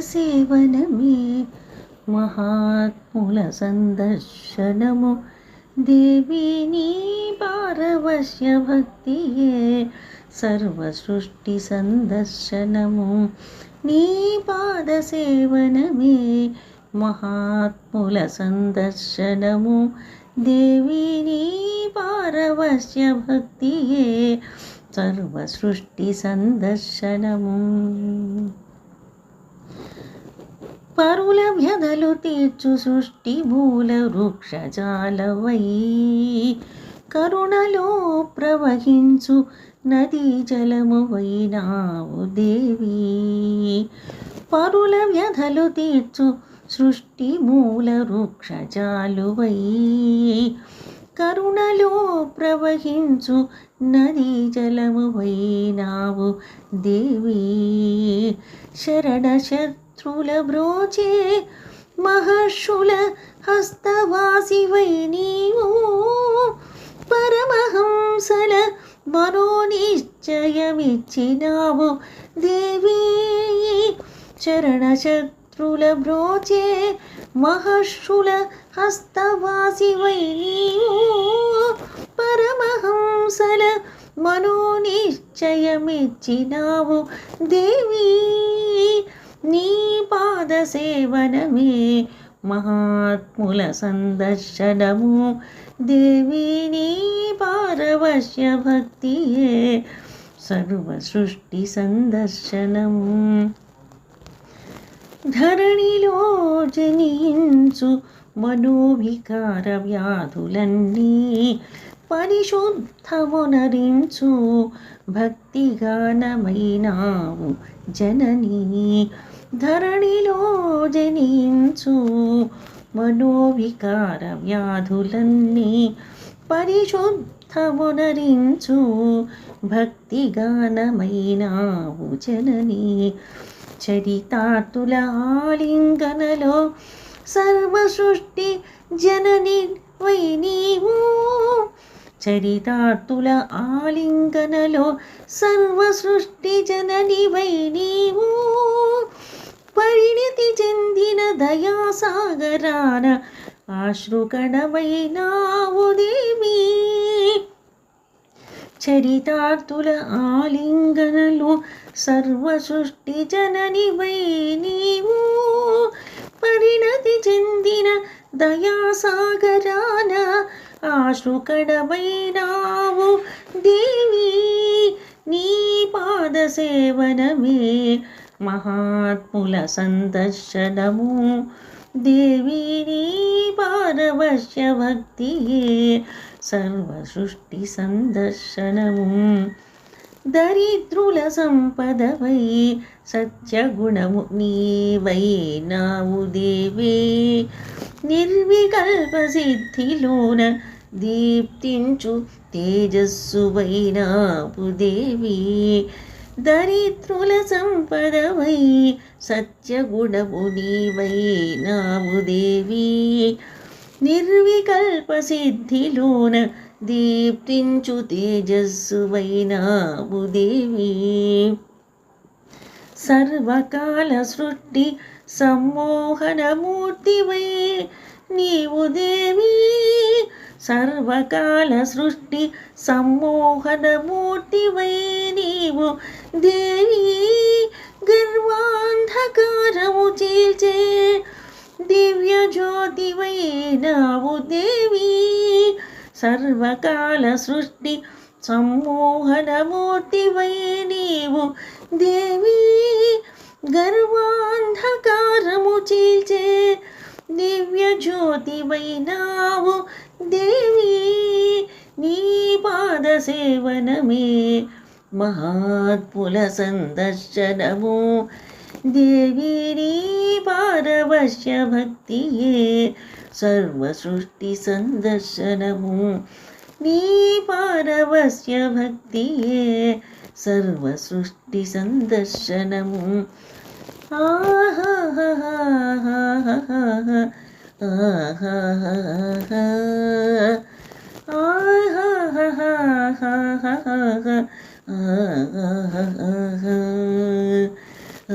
సేవనమే మహాత్ముల సందర్శనము దేవి నీ పారవశ్య భక్తియే సర్వ సృష్టి సందర్శనము నీ పాద సేవనమే మహాత్ముల సందర్శనము దేవి నీ పారవశ్య భక్తియే సర్వ సృష్టి సందర్శనము పరుల వ్యధలు తీర్చు సృష్టి మూల వృక్షజాలవై కరుణలో ప్రవహించు నదీ జలము వైనావు దేవి పరుల వ్యధలు తీర్చు సృష్టి మూల వృక్షజాలువై కరుణలో ప్రవహించు నదీ జలము వైనావు దేవి శరణ శత్రుల బ్రోచే మహర్షుల హస్తవాసివై నీవు పరమహంసల మనోనిశ్చయమిచ్చినావు దేవి శరణ శత్రుల బ్రోచే మహర్షుల హస్తవాసివై నీవు పరమహంసల మనోనిశ్చయమిచ్చినావు దేవి నీ పాద సేవనమే మహాత్ముల సందర్శనము దేవి నీ పారవశ్య భక్తియే సర్వ సృష్టి సందర్శనము ధరణిలో జనించు మనోవికార వ్యాధులన్నీ పరిశుద్ధమునరించు భక్తిగానమైనావు జననీ ధరణిలో జనించు మనోవికార వ్యాధులన్నీ పరిశుద్ధమునరించు భక్తిగానమైనావు జననీ చరితాతుల ఆలింగనలో సర్వ సృష్టి జనని వై నీవు చరితాతుల ఆలింగనలో సర్వ సృష్టి జనని వై నీవు పరిణితి చెందిన దయాసాగరాన ఆశ్రుకణమైనావు దేవి చరితాతుల ఆలింగనలో సర్వ సృష్టి జనని వై నీవు పరిణతి చెందిన దయాసాగరాన ఆశ్రుకణమైనావు దేవి నీ పాద సేవనమే మహాత్ముల సందర్శనము దేవి నీ పారవశ్య భక్తియే సర్వ సృష్టి సందర్శనము దరిద్రుల సంపదవై సత్యగుణము నీవైనావు దేవి నిర్వికల్ప సిద్ధిలోన దీప్తించు తేజస్సువైనావు దేవి దరిద్రుల సంపదవై సత్యగుణము నీవైనావు దేవి నిర్వికల్ప సిద్ధిలోన దీప్తించు తేజస్సువైనావు దేవి సర్వకాల సృష్టి సమ్మోహనమూర్తివై నీవు దేవి సర్వకాల సృష్టి సమ్మోహనమూర్తివై నీవు దేవి గర్వాంధకారము చీల్చే దివ్య జ్యోతివైనావు దేవి సర్వకాల సృష్టి సమ్మోహనమూర్తివై నీవు దేవి గర్వాంధకారము చీల్చే దివ్య జ్యోతివైనావు దేవి నీ పాద సేవనమే మహాత్ముల సందర్శనము దేవి నీ పారవశ్య భక్తియే సర్వ సృష్టి సందర్శనము నీ పారవశ్య భక్తియే సర్వ సృష్టి సందర్శనము ఆ